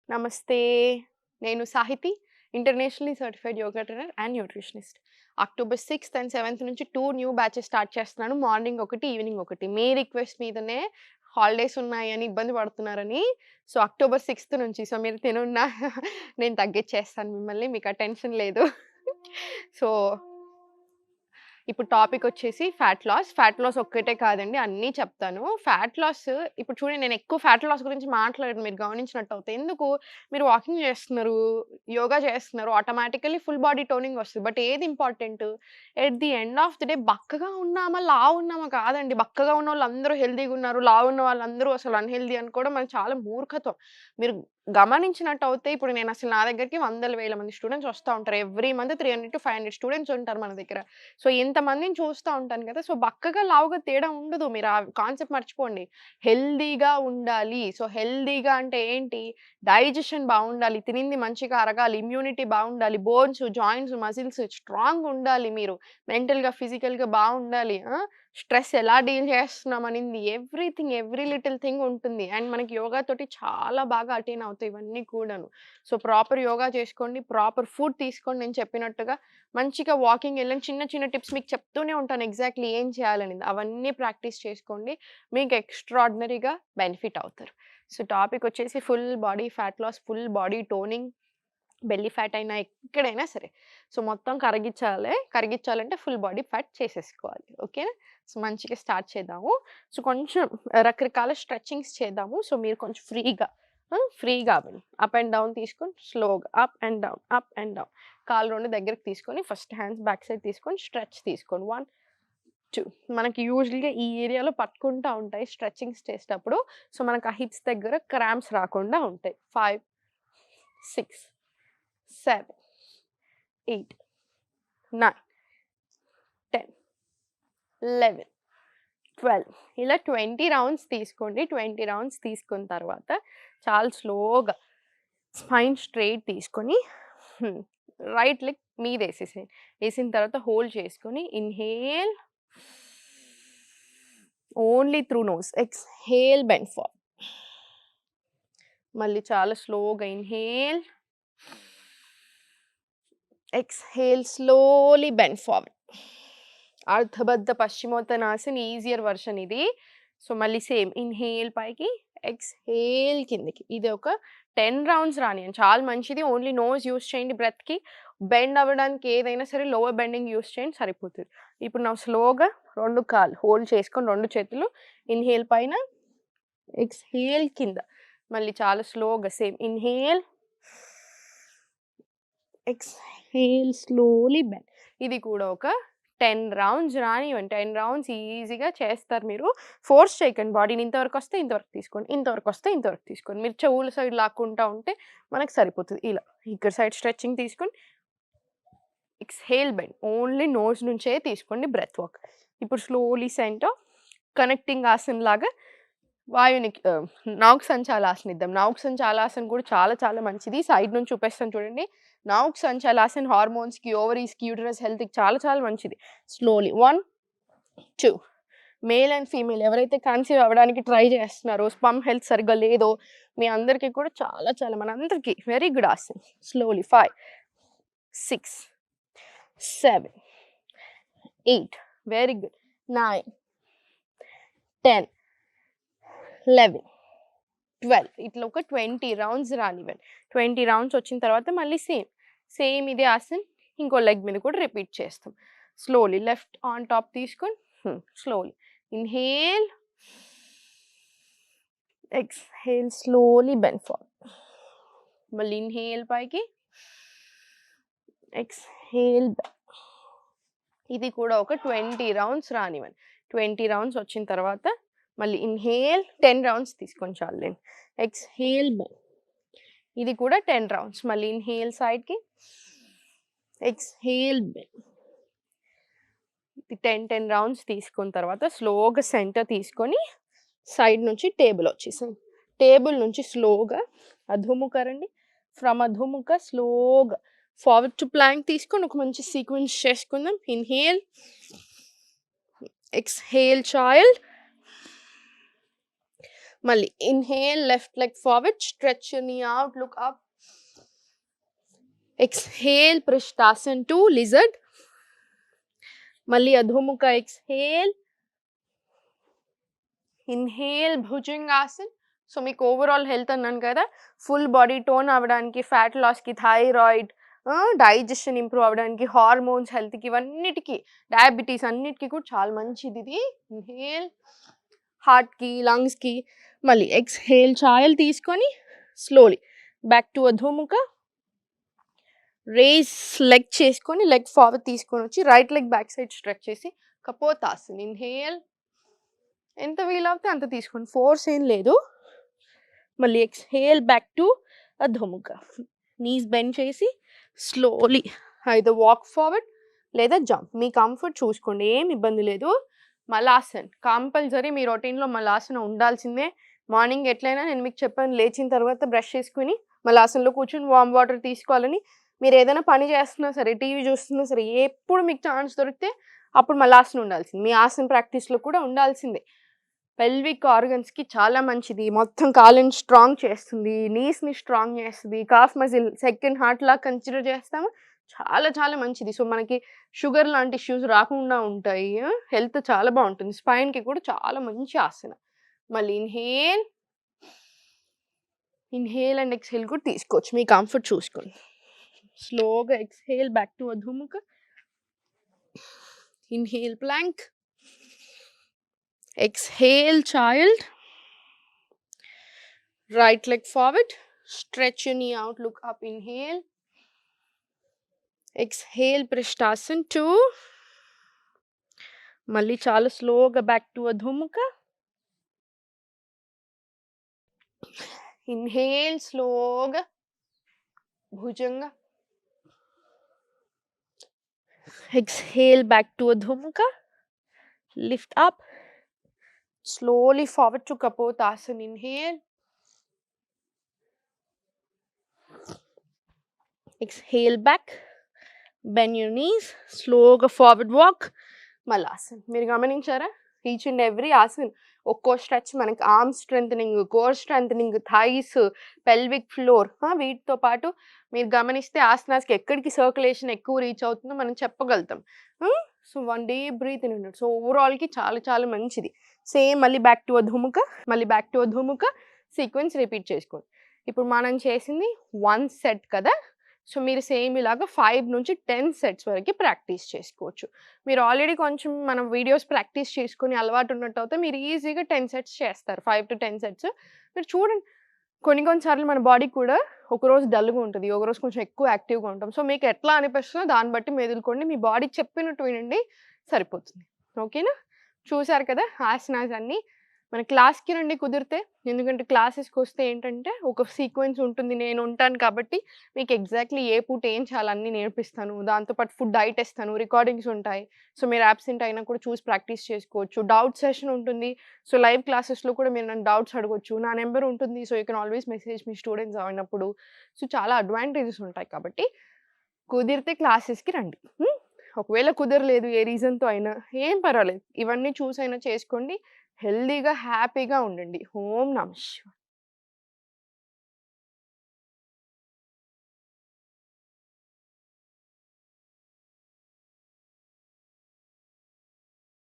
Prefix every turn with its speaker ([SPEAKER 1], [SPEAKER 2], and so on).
[SPEAKER 1] నమస్తే. నేను Sahithi, internationally certified yoga trainer and nutritionist. October 6th and 7th నుంచి 2 new batches start చేస్తున్నాను. Morning ఒకటి, ఈవినింగ్ ఒకటి. మీ రిక్వెస్ట్ మీదనే హాలిడేస్ ఉన్నాయని ఇబ్బంది పడుతున్నారని. సో, అక్టోబర్ 6th నుంచి మీరు తినున్నా నేను తగ్గిచ్చేస్తాను మిమ్మల్ని. మీకు ఆ టెన్షన్ లేదు. సో ఇప్పుడు టాపిక్ వచ్చేసి ఫ్యాట్ లాస్. ఫ్యాట్ లాస్ ఒక్కటే కాదండి, అన్నీ చెప్తాను. ఫ్యాట్ లాస్ ఇప్పుడు చూడండి, నేను ఎక్కువ ఫ్యాట్ లాస్ గురించి మాట్లాడను మీరు గమనించినట్టయితే. ఎందుకు? మీరు వాకింగ్ చేస్తున్నారు, యోగా చేస్తున్నారు, ఆటోమేటికల్లీ ఫుల్ బాడీ టోనింగ్ వస్తది. బట్ ఏది important? At the end of the day బక్కగా ఉన్నామా, లావున్నామా కాదండి. బక్కగా ఉన్నోళ్ళందరూ హెల్తీగున్నారు. లావున్న వాళ్ళందరూ అసలు అన్‌హెల్తీ అనుకోవడం మనకి చాలా మూర్ఖత్వం. మీరు గమనించినట్టయితే ఇప్పుడు నేను అసలు నా దగ్గరికి వందల వేల మంది స్టూడెంట్స్ వస్తా ఉంటారు. ఎవ్రీ మంత్ 300-500 స్టూడెంట్స్ ఉంటారు మన దగ్గర. సో, ఇంతమందిని చూస్తా ఉంటాను కదా! సో, బక్కగా, లావుగా తేడా ఉండదు. మీరు ఆ కాన్సెప్ట్ మర్చిపోండి. హెల్తీగా ఉండాలి. సో, హెల్తీగా అంటే ఏంటి? డైజెషన్ బావుండాలి. తినింది మంచిగా అరగాలి. ఇమ్యూనిటీ బావుండాలి. బోన్స్, జాయింట్స్, మజిల్స్ స్ట్రాంగ్‌గా ఉండాలి మీరు. మెంటల్‌గా, ఫిజికల్‌గా బావుండాలి. స్ట్రెస్ ఎలా డీల్ చేస్తున్నాం అనింది ఎవ్రీథింగ్, ఎవ్రీ లిటిల్ థింగ్ ఉంటుంది. అండ్ మనకి యోగా తోటి చాలా బాగా అటైన్ అవుతాయి ఇవన్నీ కూడాను. సో, ప్రాపర్ యోగా చేసుకోండి. ప్రాపర్ ఫుడ్ తీసుకోండి నేను చెప్పినట్టుగా. మంచిగా వాకింగ్ వెళ్ళండి. చిన్న చిన్న టిప్స్ మీకు చెప్తూనే ఉంటాను ఎగ్జాక్ట్‌లీ ఏం చేయాలనేది. అవన్నీ ప్రాక్టీస్ చేసుకోండి. మీకు ఎక్స్‌ట్రార్డినరీగా బెనిఫిట్ అవుతారు. సో, టాపిక్ వచ్చేసి full body fat loss, full body toning, belly fat అయినా ఎక్కడైనా సరే. సో, మొత్తం కరిగిచ్చాలి. కరిగిచ్చాలంటే ఫుల్ బాడీ ఫ్యాట్ చేసేసుకోవాలి. ఓకేనా? సో, మంచిగా స్టార్ట్ చేద్దాము. సో, కొంచెం రకరకాల స్ట్రెచింగ్స్ చేద్దాము. సో, మీరు కొంచెం ఫ్రీగా అవ్వండి. అప్ అండ్ డౌన్ తీసుకొని స్లోగా up and down, up and down. కాళ్ళు 2 దగ్గరికి తీసుకొని ఫస్ట్ హ్యాండ్స్ బ్యాక్ సైడ్ తీసుకొని స్ట్రెచ్ తీసుకోండి. 1, 2 మనకి యూజువల్‌గా ఈ ఏరియాలో పట్టుకుంటా ఉంటాయి స్ట్రెచింగ్స్ చేసేటప్పుడు. సో, మనకు ఆ హిప్స్ దగ్గర క్రాంప్స్ రాకుండా ఉంటాయి. 5, 6, 7, 8, 9, 10, 11, 12 ఇలా 20 రౌండ్స్ తీసుకోండి. 20 రౌండ్స్ తీసుకున్న తర్వాత చాలా స్లోగా స్పైన్ స్ట్రెయిట్ తీసుకొని రైట్ లెగ్ మీదేసేసేయండి. ఏసిన తర్వాత హోల్డ్ చేసుకొని inhale only through nose. Exhale bend forward. మళ్ళీ చాలా స్లోగా inhale. Exhale slowly bend forward. Ardhabaddha Paschimottanasan easier version ఇది. సో, మళ్ళీ సేమ్ ఇన్‌హేల్ పైకి, ఎక్స్‌హేల్ కిందకి. ఇది ఒక 10 రౌండ్స్ రానియండి. చాలా మంచిది. ఓన్లీ నోస్ యూజ్ చేయండి బ్రెత్‌కి. బెండ్ అవ్వడానికి ఏదైనా సరే లోవర్ బెండింగ్ యూజ్ చేయండి సరిపోతది. ఇప్పుడు నా స్లోగా 2 కాళ్ళు హోల్డ్ చేసుకొని 2 చేతులు ఇన్‌హేల్ పైన, ఎక్స్‌హేల్ కింద. మళ్ళీ చాలా స్లోగా same inhale, exhale slowly bend. ఇది కూడా ఒక 10 రౌండ్స్ రానివ్వండి. 10 రౌండ్స్ ఈజీగా చేస్తారు మీరు. ఫోర్స్ చేయకండి బాడీని. ఇంతవరకొస్తే ఇంతవరకు తీసుకోండి. ఇంతవరకొస్తే ఇంతవరకు తీసుకోండి. మీరు చెవుల సైడ్ లాక్కుంటా ఉంటే మనకు సరిపోతది. ఇలా ఇక్కడ సైడ్ స్ట్రెచింగ్ తీసుకొని ఎక్స్‌హేల్ బెండ్. ఓన్లీ నోస్ నుంచే తీసుకోండి బ్రెత్ వర్క్. ఇప్పుడు స్లోలీ సెంటర్ కనెక్టింగ్ ఆసన్ లాగా వాయువునికి నాక్ సంచాలాసన ఇద్దాం. నాక్ సంచాలాసన కూడా చాలా చాలా మంచిది. సైడ్ నుంచి చూపిస్తాను చూడండి. నాక్ సంచాలాసన హార్మోన్స్‌కి, ఓవరీస్‌కి, యూటరస్ హెల్త్‌కి చాలా చాలా మంచిది. స్లోలీ 1, 2 మేల్ అండ్ ఫీమేల్ ఎవరైతే కన్సీవ్ అవ్వడానికి ట్రై చేస్తున్నారో, స్పర్మ్ హెల్త్ సరిగ్గా లేదో మీ అందరికీ కూడా చాలా చాలా మనందరికీ very good asan. Slowly 5, 6, 7, 8 very good. 9, 10, 11, 12 ఇట్లా ఒక 20 రౌండ్స్ రానివ్వండి. 20 రౌండ్స్ వచ్చిన తర్వాత మళ్ళీ సేమ్ ఇదే ఆసన్ ఇంకో లెగ్ మీద కూడా రిపీట్ చేస్తాం. స్లోలీ లెఫ్ట్ ఆన్ టాప్ తీసుకొని slowly inhale, exhale slowly bend forward. మళ్ళీ ఇన్‌హేల్ పైకి, ఎక్స్‌హేల్ బెండ్. ఇది కూడా ఒక 20 రౌండ్స్ రానివ్వండి. 20 రౌండ్స్ వచ్చిన తర్వాత మళ్ళీ ఇన్‌హేల్ 10 రౌండ్స్ తీసుకొని చాలులేండి. Exhale bend. ఇది కూడా 10 రౌండ్స్. మళ్ళీ ఇన్‌హేల్ సైడ్‌కి, ఎక్స్‌హేల్ బెండ్. ఇది 10 రౌండ్స్ తీసుకున్న తర్వాత స్లోగా సెంటర్ తీసుకొని సైడ్ నుంచి టేబుల్ వచ్చేసేయండి. టేబుల్ నుంచి స్లోగా అధోముఖ రండి. ఫ్రమ్ అధోముఖ స్లోగా ఫార్వర్డ్ టు ప్లాంక్ తీసుకొని ఒక మంచి సీక్వెన్స్ చేసుకుందాం. ఇన్‌హేల్, ఎక్స్‌హేల్ చైల్డ్, మళ్ళీ inhale, left leg forward, stretch knee out, look up. Exhale, Prishthasan to lizard. మళ్ళీ Adhomukha exhale. Inhale, Bhujangasan. So మీకు ఓవరాల్ హెల్త్ అన్నాను కదా, ఫుల్ బాడీ టోన్ అవ్వడానికి, ఫ్యాట్ లాస్కి, థైరాయిడ్, డైజెషన్ ఇంప్రూవ్ అవ్వడానికి, హార్మోన్స్ హెల్త్కి, ఇవన్నిటికీ, డయాబెటీస్ అన్నిటికీ కూడా చాలా మంచిది ఇది. ఇన్హేల్, హార్ట్కి, లంగ్స్కి. మళ్ళీ ఎక్స్హేల్, ఛాయల్ తీసుకొని slowly back to Adhomukha. Raise leg చేసుకొని లెగ్ ఫార్వర్డ్ తీసుకొని వచ్చి right leg back side stretch చేసి కపోతాసన్. ఇన్హేల్, ఎంత వీలవుతే అంత తీసుకోండి, ఫోర్స్ ఏం లేదు. మళ్ళీ exhale, back to Adhomukha. Knees bend చేసి స్లోలీ ఐదర్ వాక్ ఫార్వర్డ్ లేదా జంప్, మీ కంఫర్ట్ చూసుకోండి, ఏం ఇబ్బంది లేదు. మలాసన్ కంపల్సరీ మీ రొటీన్లో మలాసన ఉండాల్సిందే. మార్నింగ్ ఎట్లయినా నేను మీకు చెప్పాను, లేచిన తర్వాత బ్రష్ చేసుకుని మలాసనలో కూర్చొని వామ్ వాటర్ తీసుకోవాలని. మీరు ఏదైనా పని చేస్తున్నా సరే, టీవీ చూస్తున్నా సరే, ఎప్పుడు మీకు ఛాన్స్ దొరికితే అప్పుడు మలాసన ఉండాల్సింది. మీ ఆసన ప్రాక్టీస్లో కూడా ఉండాల్సిందే. పెల్విక్ ఆర్గన్స్కి చాలా మంచిది, మొత్తం కాళ్ళని స్ట్రాంగ్ చేస్తుంది, నీస్ని స్ట్రాంగ్ చేస్తుంది, కాఫ్ మజిల్ సెకండ్ హార్ట్ లా కన్సిడర్ చేస్తాము, చాలా చాలా మంచిది. సో మనకి షుగర్ లాంటి ఇష్యూస్ రాకుండా ఉంటాయి, హెల్త్ చాలా బాగుంటుంది. స్పైన్కి కూడా చాలా మంచి ఆసన. మళ్ళీ ఇన్హేల్, ఇన్హేల్ అండ్ ఎక్స్హేల్ కూడా తీసుకోవచ్చు, మీ కంఫర్ట్ చూసుకోండి. స్లోగా exhale, back to Adhomukha. Inhale, plank. Exhale, child. Right leg forward. Stretch your knee out, look up, inhale. Exhale, Prishtasan 2. Malli chala sloga back to Adhomukha. Inhale, sloga. Bhujanga. Exhale, back to Adhomukha. Lift up. Slowly forward to Kapotasana. Inhale. Exhale, back. Bend your knees. Sloga forward walk. Malasana. మీరు గమనించారా, each and every ఆసన్ ఒక్కో stretch మనకి arm strengthening, core strengthening, thighs, pelvic floor, వీటితో పాటు మీరు గమనిస్తే ఆసనాస్కి ఎక్కడికి circulation ఎక్కువ రీచ్ అవుతుందో మనం చెప్పగలుగుతాం. So one day breathe in ఉన్నట్టు. సో ఓవరాల్కి చాలా చాలా మంచిది. సేమ్ మళ్ళీ బ్యాక్ టు అధోముఖ, మళ్ళీ బ్యాక్ టు అధోముఖ సీక్వెన్స్ రిపీట్ చేసుకోండి. ఇప్పుడు మనం చేసింది 1 సెట్ కదా, సో మీరు సేమ్ ఇలాగా 5 నుంచి 10 సెట్స్ వరకు ప్రాక్టీస్ చేసుకోవచ్చు. మీరు ఆల్రెడీ కొంచెం మనం వీడియోస్ ప్రాక్టీస్ చేసుకుని అలవాటు ఉన్నట్టు అయితే మీరు ఈజీగా 10 సెట్స్ చేస్తారు. 5 to 10 సెట్స్ మీరు చూడండి. కొన్నిసార్లు మన బాడీ కూడా ఒకరోజు డల్గా ఉంటుంది, ఒకరోజు కొంచెం ఎక్కువ యాక్టివ్గా ఉంటాం. సో మీకు ఎట్లా అనిపిస్తుందో దాన్ని బట్టి మెదులుకోండి, మీ బాడీ చెప్పినట్టు వినండి, సరిపోతుంది. ఓకేనా? చూసారు కదా ఆసనాస్ అన్నీ. మన క్లాస్కి రండి కుదిరితే, ఎందుకంటే క్లాసెస్కి వస్తే ఏంటంటే ఒక సీక్వెన్స్ ఉంటుంది, నేను ఉంటాను కాబట్టి మీకు ఎగ్జాక్ట్లీ ఏ పూట ఏం చేయాలి అన్నీ నేర్పిస్తాను. దాంతోపాటు ఫుడ్ డైట్ ఇస్తాను, రికార్డింగ్స్ ఉంటాయి. సో మీరు యాబ్సెంట్ అయినా కూడా చూసి ప్రాక్టీస్ చేసుకోవచ్చు. డౌట్ సెషన్ ఉంటుంది. సో లైవ్ క్లాసెస్లో కూడా మీరు నన్ను డౌట్స్ అడగొచ్చు. నా నెంబర్ ఉంటుంది. So you can always message me students అయినప్పుడు. సో చాలా అడ్వాంటేజెస్ ఉంటాయి కాబట్టి కుదిరితే క్లాసెస్కి రండి. ఒకవేళ కుదరలేదు ఏ రీజన్తో అయినా ఏం పర్వాలేదు, ఇవన్నీ చూసైనా చేసుకోండి. హెల్దీగా హ్యాపీగా ఉండండి. ఓం నమః శివాయ.